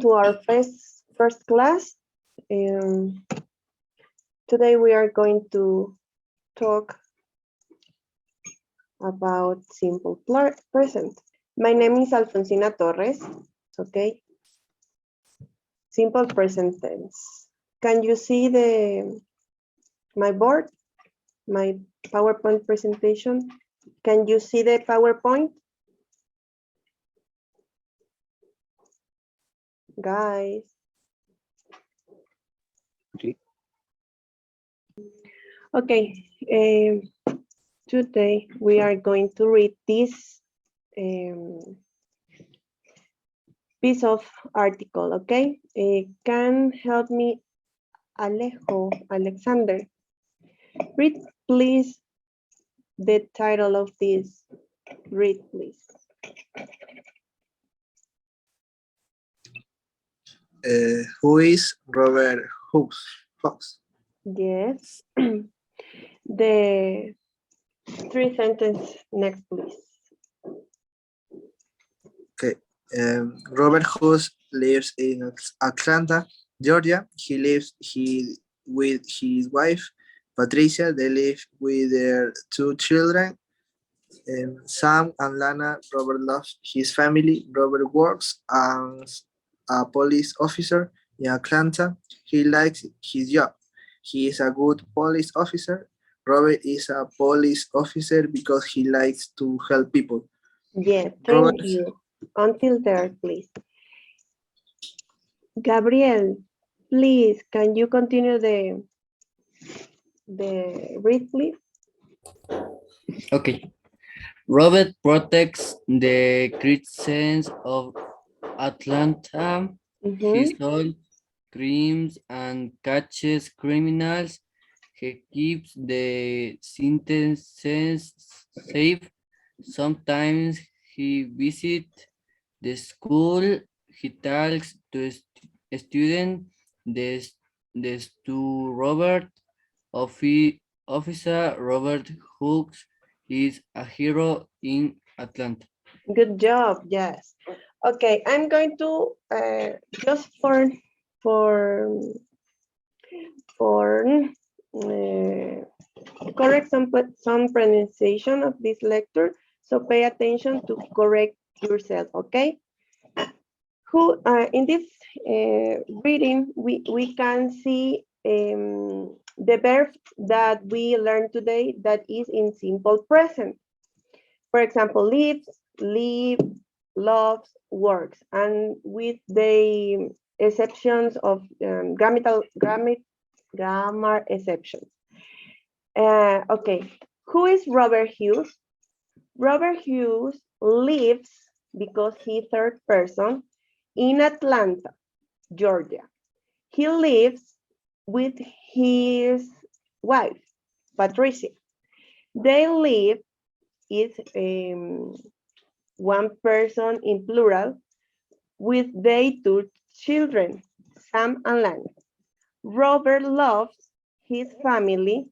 To our first class. Today we are going to talk about simple present. My name is Alfonsina Torres. Okay. Simple present tense. Can you see my board? My PowerPoint presentation? Can you see the PowerPoint? Guys. Okay, today we are going to read this piece of article, okay? Can help me Alexander. Read please the title of this. Read please. Who is Robert Fox? Yes. The three sentences next, please. Okay. Robert Hughes lives in Atlanta, Georgia. He lives with his wife, Patricia. They live with their two children, Sam and Lana. Robert loves his family. Robert works as a police officer in Atlanta. He likes his job. He is a good police officer. Robert is a police officer because he likes to help people. Yeah, Robert, thank you. Until there, please. Gabriel, please, can you continue the read, please? Okay. Robert protects the citizens of Atlanta. He solves crimes and catches criminals. He keeps the sentences safe. Sometimes he visits the school. He talks to a student. This to Robert. Officer Robert Hooks is a hero in Atlanta. Good job, yes. Okay, I'm going to just for correct some pronunciation of this lecture. So pay attention to correct yourself, okay? Who in this reading we can see the verb that we learned today that is in simple present. For example, lives, live, loves, works, and with the exceptions of grammar exceptions. Okay, who is Robert Hughes? Robert Hughes lives, because he's third person, in Atlanta, Georgia. He lives with his wife, Patricia. They live is one person in plural with their two children, Sam and Lana. Robert loves his family.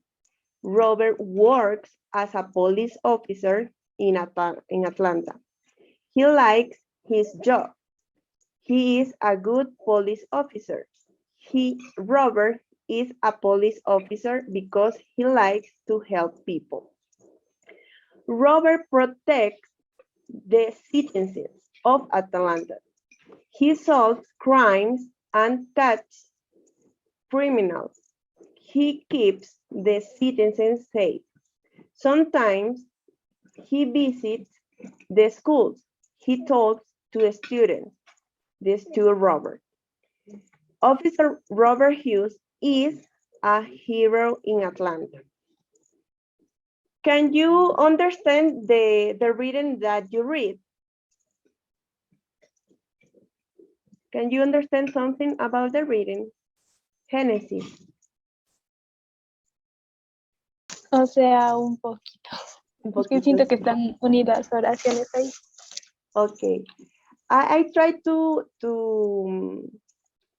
Robert works as a police officer in Atlanta. He likes his job. He is a good police officer. Robert is a police officer because he likes to help people. Robert protects the citizens of Atlanta. He solves crimes and catches criminals. He keeps the citizens safe. Sometimes he visits the schools. He talks to the students. This to Robert. Officer Robert Hughes is a hero in Atlanta. Can you understand the reading that you read? Can you understand something about the reading? Genesis. O sea, un poquito. Porque siento que están unidas oraciones ahí. Okay. I try to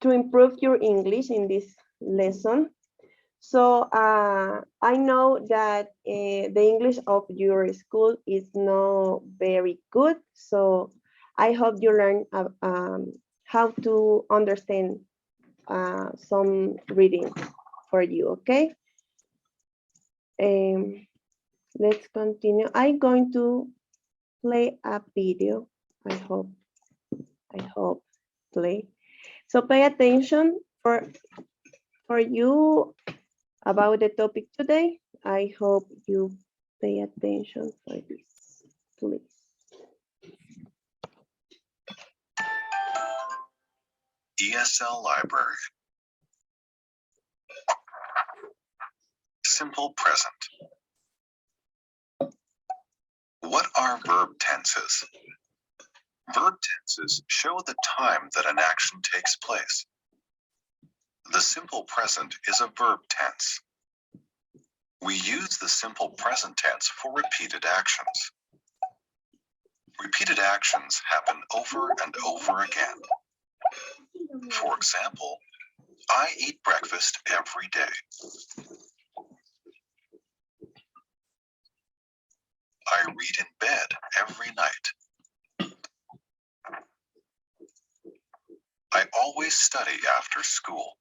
improve your English in this lesson. So I know that the English of your school is not very good. So I hope you learn how to understand some reading for you, okay? Let's continue. I'm going to play a video. I hope play. So pay attention for you about the topic today. I hope you pay attention for this, please. ESL Library. Simple present. What are verb tenses? Verb tenses show the time that an action takes place. The simple present is a verb tense. We use the simple present tense for repeated actions. Repeated actions happen over and over again. For example, I eat breakfast every day. I read in bed every night. I always study after school.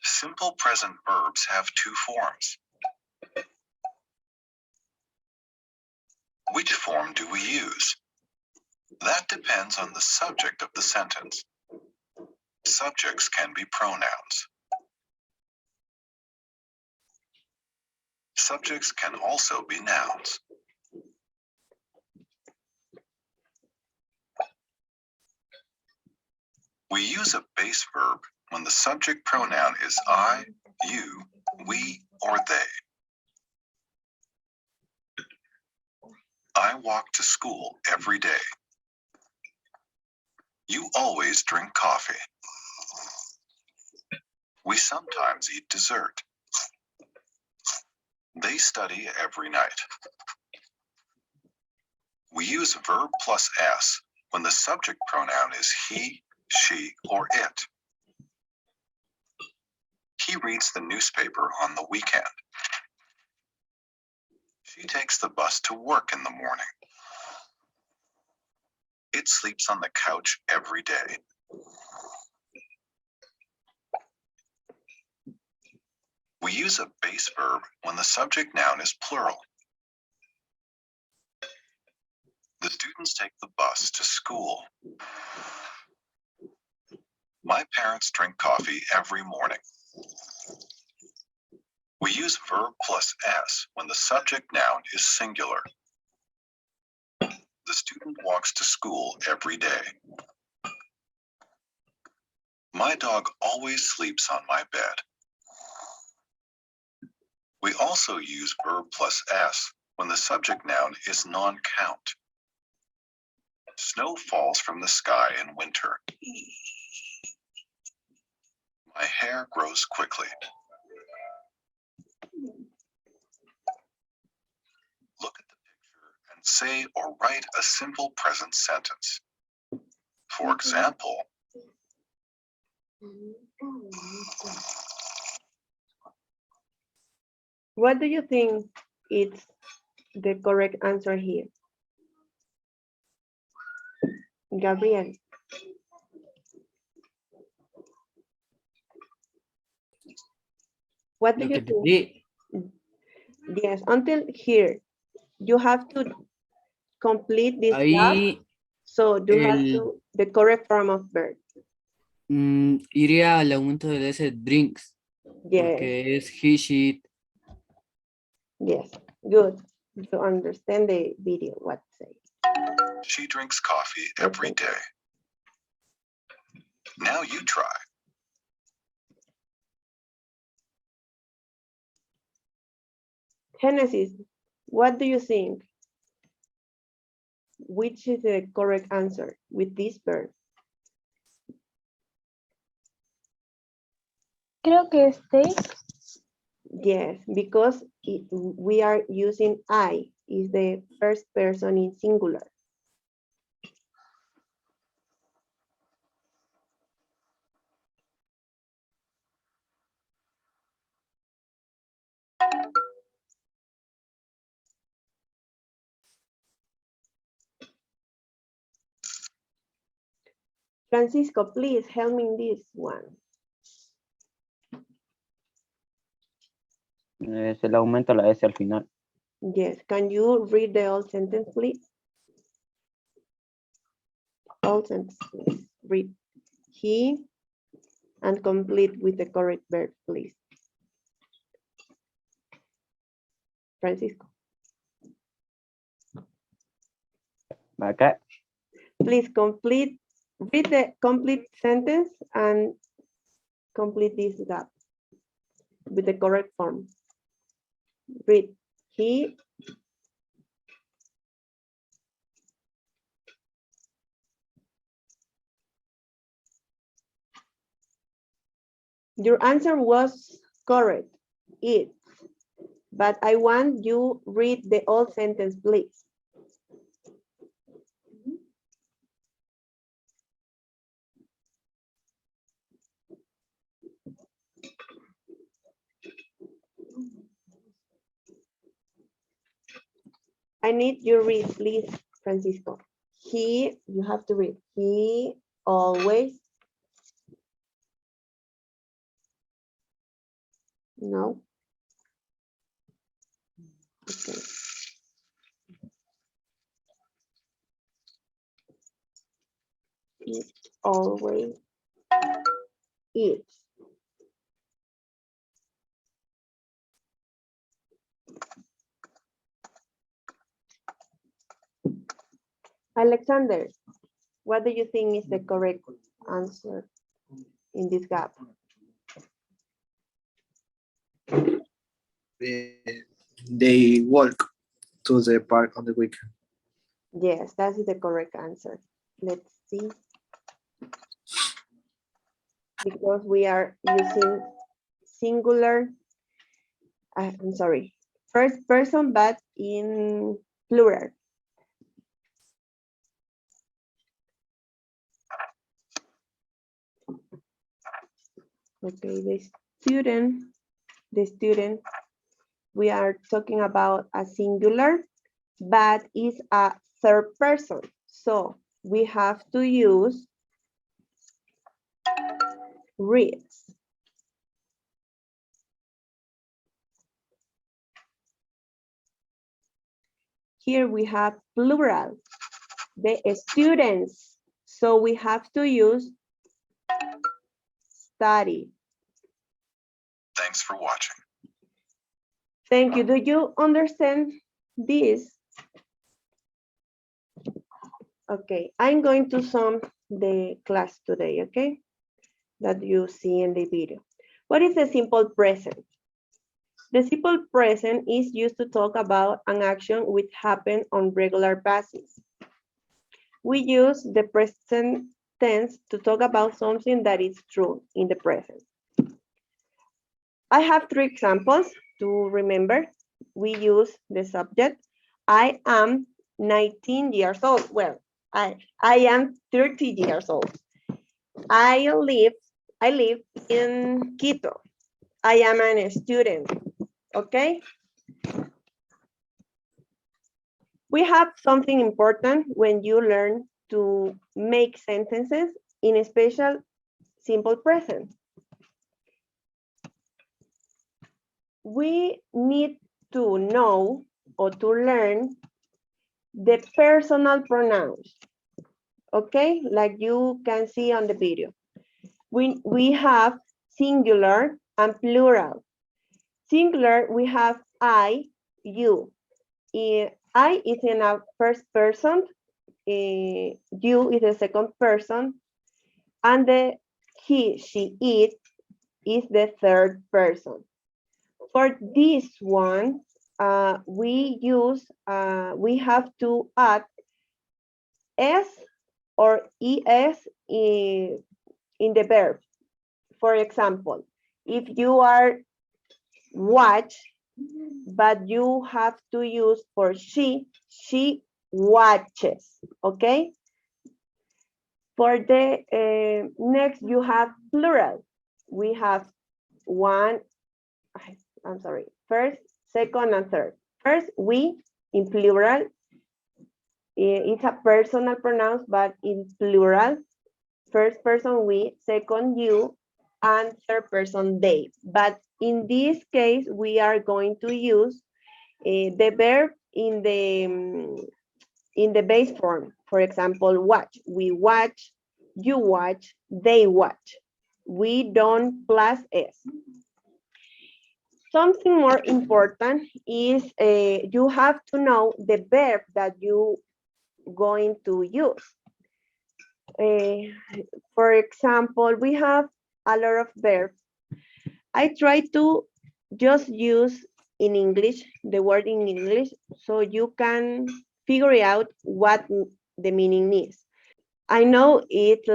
Simple present verbs have two forms. Which form do we use? That depends on the subject of the sentence. Subjects can be pronouns. Subjects can also be nouns. We use a base verb when the subject pronoun is I, you, we, or they. I walk to school every day. You always drink coffee. We sometimes eat dessert. They study every night. We use verb plus s when the subject pronoun is he, she, or it. He reads the newspaper on the weekend. She takes the bus to work in the morning. It sleeps on the couch every day. We use a base verb when the subject noun is plural. The students take the bus to school. My parents drink coffee every morning. We use verb plus s when the subject noun is singular. The student walks to school every day. My dog always sleeps on my bed. We also use verb plus s when the subject noun is non-count. Snow falls from the sky in winter. My hair grows quickly. Look at the picture and say or write a simple present sentence. For example, What do you think is the correct answer here? Gabriel. What do Lo you que te think? di, Yes, until here, you have to complete this task. ahí So you have el, to the correct form of verb. iría al aumento del S drinks, Yes, porque es he, she, it. yes, good. You understand the video, what say. she drinks coffee every day. Now you try. Genesis, what do you think? Which is the correct answer with this verb? Creo que es they. Yes, because we are using I, is the first person in singular. Francisco, please help me in this one. Se le aumenta la S al final. Yes, can you read the whole sentence, please? Whole sentence, please. Read. He and complete with the correct verb, please. Francisco. Okay. Please read the complete sentence and complete this gap with the correct form. Read. He your answer was correct. It. But I want you read the whole sentence, please. I need you read, please, Francisco. He, you have to read. He always. No. Okay. He always eats. Alexander, what do you think is the correct answer in this gap? They walk to the park on the weekend. Yes, that is the correct answer. Let's see. Because we are using singular, I'm sorry, first person, but in plural. Okay, the student, we are talking about a singular, but is a third person. So we have to use reads. Here we have plural, the students. So we have to use study. Thanks for watching. Thank you. Do you understand this? Okay, I'm going to sum the class today, okay? That you see in the video. What is the simple present? The simple present is used to talk about an action which happens on regular basis. We use the present tense to talk about something that is true in the present. I have 3 examples to remember. We use the subject. I am 19 years old. Well, I am 30 years old. I live in Quito. I am a student. Okay. We have something important when you learn to make sentences in a special simple present. We need to know or to learn the personal pronouns. Okay, like you can see on the video. We have singular and plural. Singular, we have I, you. I is in a first person, you is a second person, and the he, she, it is the third person. For this one, we have to add s or es in the verb. For example, if you are watch, but you have to use for she watches, okay? For the next, you have plural. We have one, I'm sorry, first, second, and third. First, we in plural. It's a personal pronoun, but in plural. First person we, second you, and third person they. But in this case, we are going to use the verb in the base form. For example, watch. We watch, you watch, they watch. We don't plus s. Something more important is you have to know the verb that you going to use. For example, we have a lot of verbs. I try to just use in English, the word in English, so you can figure out what the meaning is. I know it's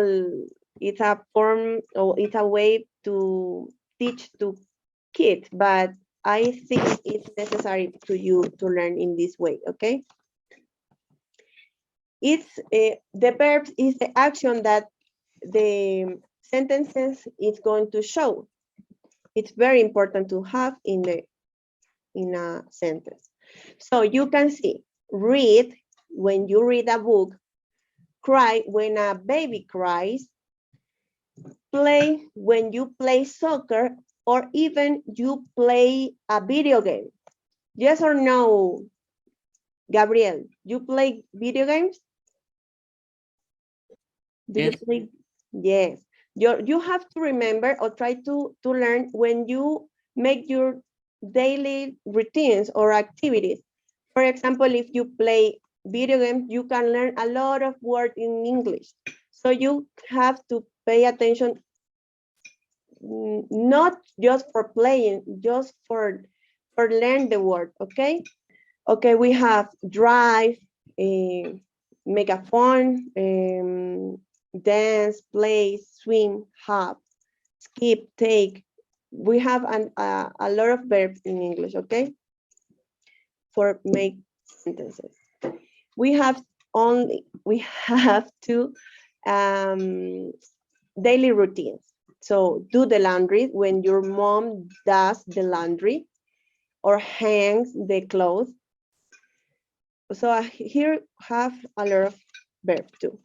a form or it's a way to teach to kids, but I think it's necessary to you to learn in this way, okay? It's the verbs is the action that the sentences is going to show. It's very important to have in a sentence. So you can see, read when you read a book, cry when a baby cries, play when you play soccer, or even you play a video game. Yes or no, Gabriel? You play video games? Do you Yes. play? Yes. You have to remember or try to learn when you make your daily routines or activities. For example, if you play video games, you can learn a lot of words in English. So you have to pay attention, not just for playing, just for learn the word, okay? Okay, we have drive, make a fun, dance, play, swim, hop, skip, take. We have a lot of verbs in English, okay? For make sentences. We have two daily routines. So do the laundry when your mom does the laundry or hangs the clothes. So here have a lot of verbs too.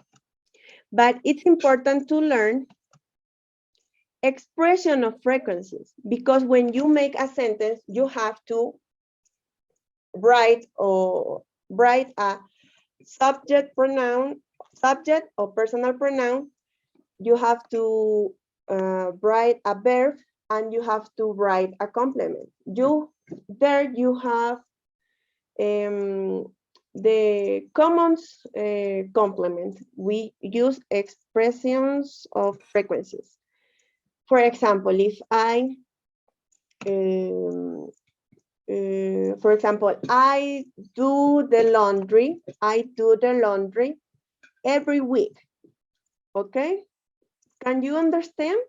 But it's important to learn expression of frequencies, because when you make a sentence, you have to write a subject or personal pronoun. You have to write a verb, and you have to write a complement. There you have the common complement. We use expressions of frequencies. For example, if I do the laundry every week. Okay? Can you understand?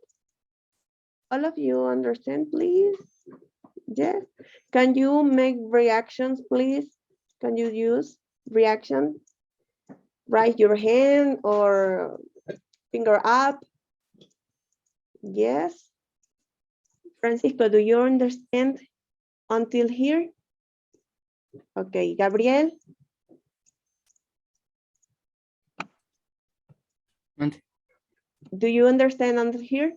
All of you understand, please? Yes. Can you make reactions, please? Can you use reaction? Raise your hand or finger up. Yes. Francisco, do you understand until here? Okay, Gabriel. And Do you understand until here?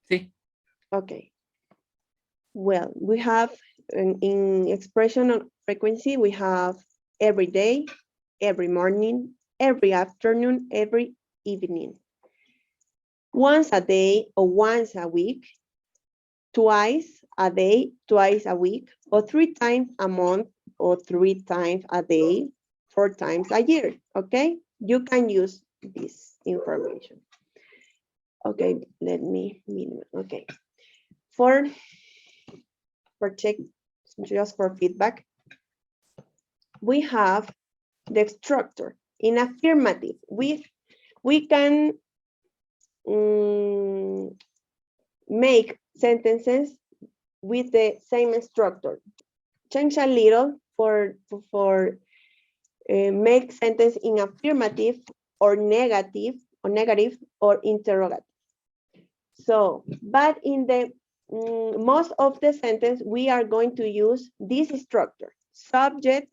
sí. Okay. Well, we have in expression of frequency, we have every day, every morning, every afternoon, every evening. Once a day or once a week, twice a day, twice a week, or 3 times a month, or 3 times a day, 4 times a year, okay? You can use this information. Okay, let me, okay. For check, just for feedback, we have the structure. In affirmative, we can make sentences with the same structure. Change a little for make sentence in affirmative or negative or interrogative. So, but in the most of the sentence, we are going to use this structure: subject,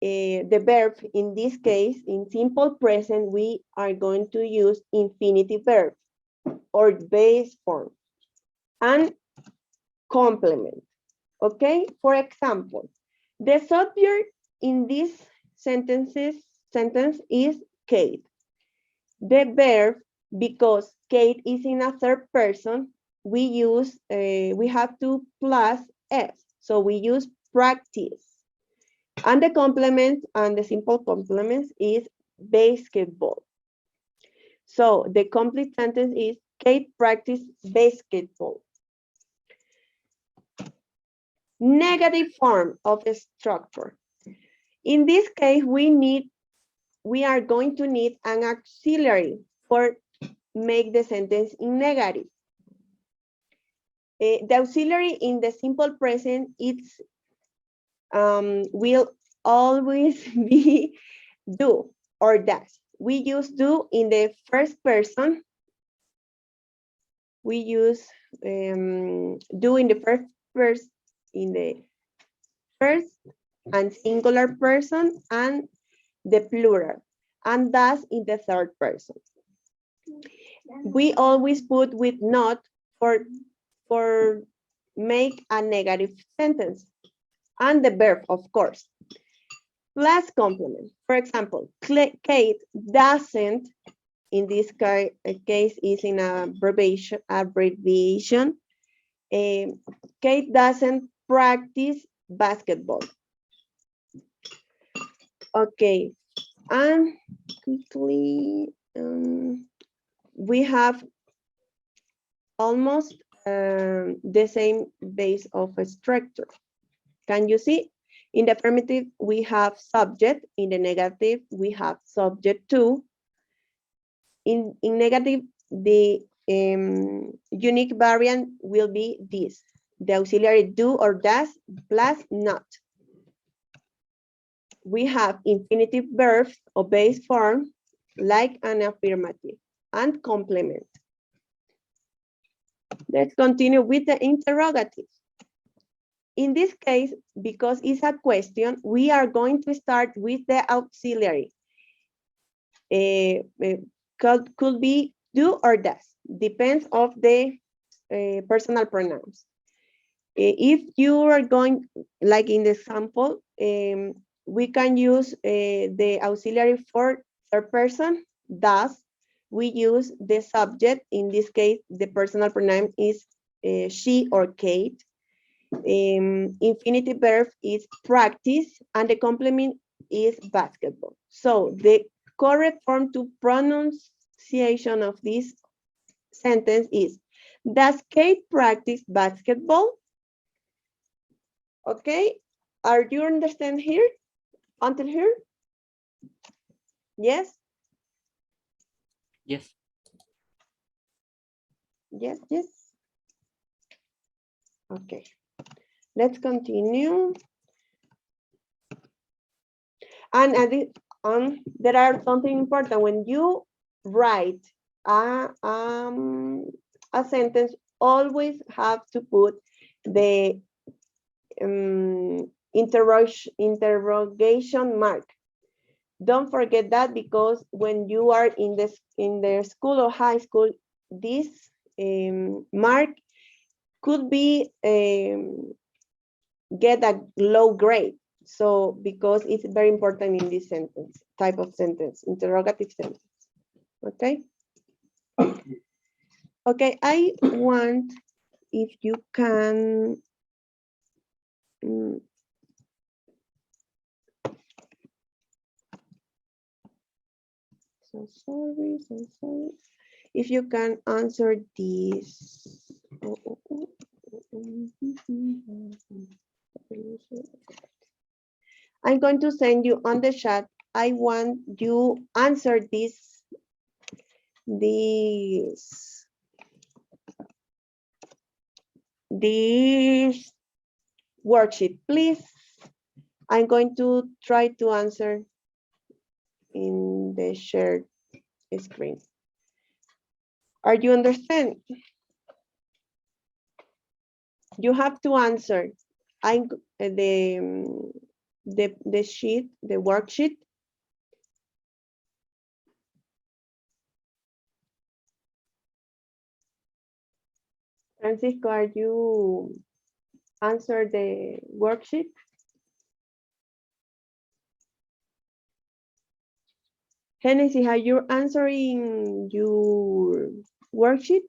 the verb in this case, in simple present, we are going to use infinitive verb or base form and complement. Okay, for example, the subject in this sentence is Kate. The verb, because Kate is in a third person, we have to plus S. So we use practice. And the complement and the simple complements is basketball. So the complete sentence is Kate practiced basketball. Negative form of a structure. In this case, we are going to need an auxiliary for make the sentence in negative. The auxiliary in the simple present, it's will always be do or does. We use do in the first person. We use do in the first and singular person and the plural, and does in the third person. We always put with not for make a negative sentence, and the verb, of course. Plus complement. For example, Kate doesn't, in this case is in abbreviation. Kate doesn't practice basketball. Okay, and quickly, we have almost the same base of a structure. Can you see? In the affirmative, we have subject. In the negative, we have subject to. In negative, the unique variant will be this. The auxiliary do or does plus not. We have infinitive verbs or base form like an affirmative and complement. Let's continue with the interrogative. In this case, because it's a question, we are going to start with the auxiliary. Could be do or does, depends of the personal pronouns. If you are going, like in the example, we can use the auxiliary for third person, does. We use the subject, in this case, the personal pronoun is she or Kate. Infinitive verb is practice, and the complement is basketball. So the correct form to pronunciation of this sentence is, does Kate practice basketball? Okay, are you understand here? Until here? Yes? Yes. Yes, yes. Okay, let's continue. And there are something important. When you write a sentence, always have to put the interrogation mark. Don't forget that, because when you are in the school or high school, this mark could be get a low grade. So because it's very important in this sentence, type of sentence, interrogative sentence. Okay. Okay, I want if you can so sorry. If you can answer this. I'm going to send you on the chat. I want you answer this worksheet, please. I'm going to try to answer in the shared screen. Are you understand? You have to answer. the sheet, the worksheet. Francisco, are you answer the worksheet? Genesis, are you answering your worksheet?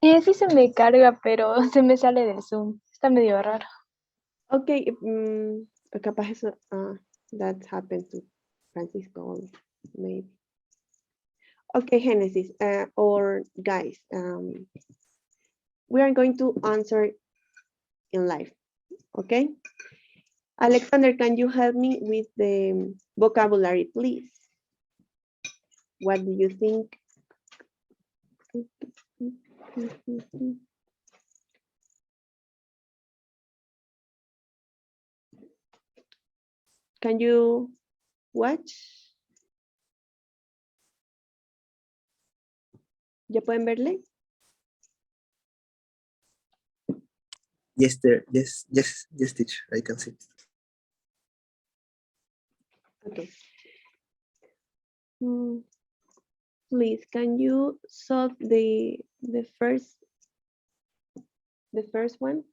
Sí se me carga, pero se me sale del Zoom. Está medio raro. Okay, capaz eso, that happened to Francisco, maybe. Okay, Genesis, or guys, we are going to answer in live, okay? Alexander, can you help me with the vocabulary, please? What do you think? Can you watch? ¿Ya pueden verle? Yes, there. Yes, teacher. I can see. Okay. Please, can you solve the first one?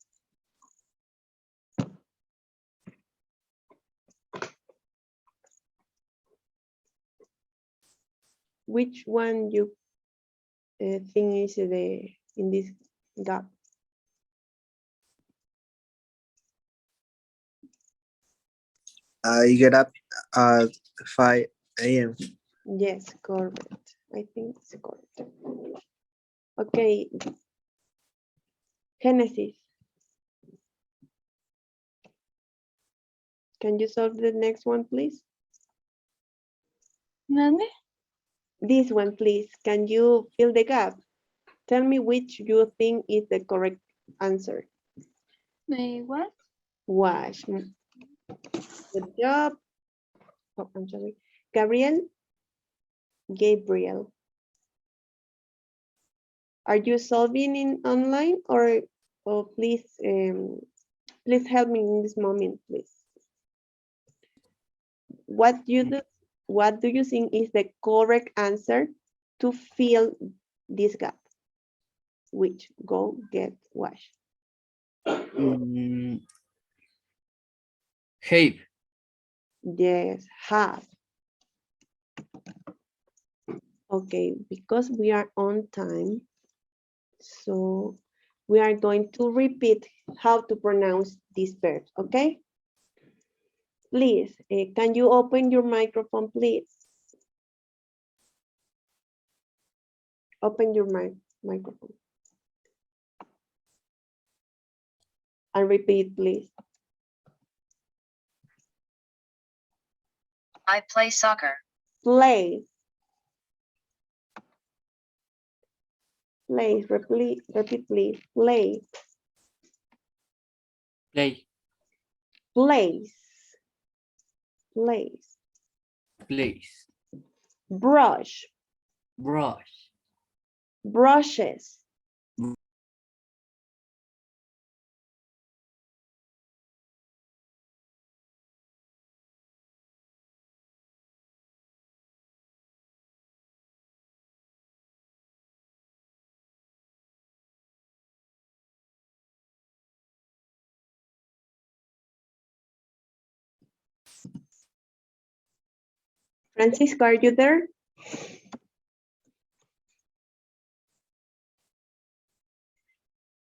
Which one you think is in this gap? I get up at 5 a.m. Yes, correct. I think it's correct. Okay. Genesis. Can you solve the next one, please? ¿Mande? This one, please. Can you fill the gap? Tell me which you think is the correct answer. What? Wash. Good job. Oh, I'm sorry. Gabriel. Are you solving in online or please please help me in this moment, please. What do you think is the correct answer to fill this gap? Which go get wash. Have. Yes, have. Okay, because we are on time, so we are going to repeat how to pronounce these verbs, okay? Please, can you open your microphone, please? Open your microphone. And repeat, please. I play soccer. Play. Play, repeat, please. Play. Play. Place. Place. Place. Brush. Brush. Brushes. Francisco, are you there?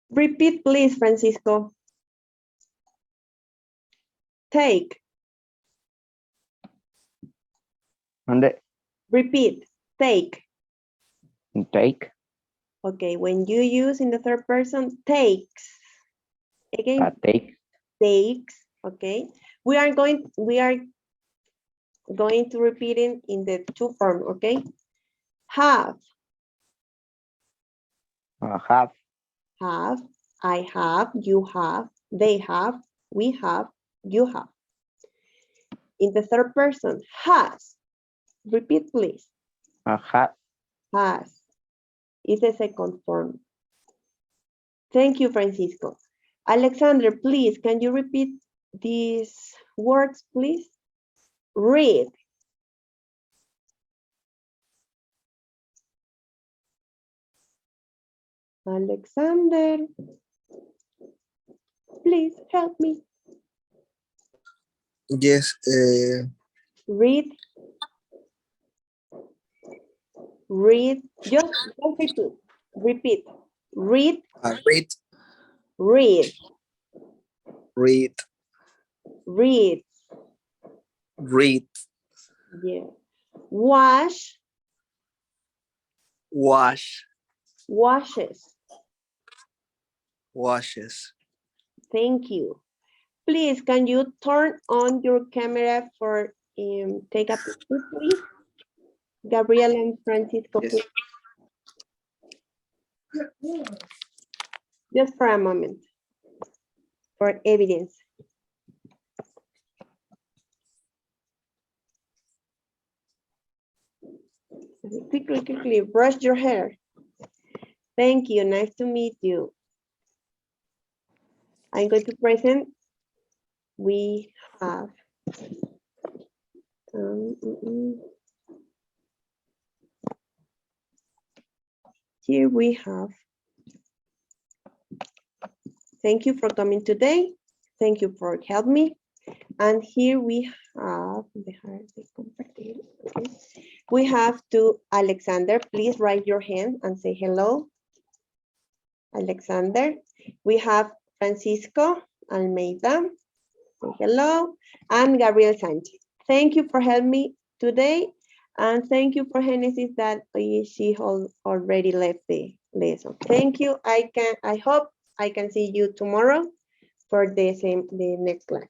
Repeat, please, Francisco. Take. ¿Dónde? Repeat. Take. Take. Okay, when you use in the third person, takes. Again, Take. takes. Okay. We are going to repeat it in the two form, okay? Have. Have. Have. I have. You have. They have. We have, you have. In the third person, has. Repeat, please. Hat. Has. Is the second form. Thank you, Francisco. Alexander, please, can you repeat these words, please? Read. Alexander, please help me. Yes. Read. Read. Just repeat. Repeat. Read. Read. Read. Read. Read. Read. Yeah. Wash. Wash. Washes. Washes. Thank you. Please, can you turn on your camera for take a picture, please? Gabriel and Francisco, Yes. please. Just for a moment, for evidence. Quickly, quickly, brush your hair. Thank you, nice to meet you. I'm going to present. We have here we have. Thank you for coming today. Thank you for helping me. And here we have okay. We have to Alexander. Please raise your hand and say hello. Alexander. We have Francisco Almeida. Say hello. And Gabriel Sanchez. Thank you for helping me today. And thank you for Genesis that she already left the lesson. Thank you. I hope I can see you tomorrow for the next class.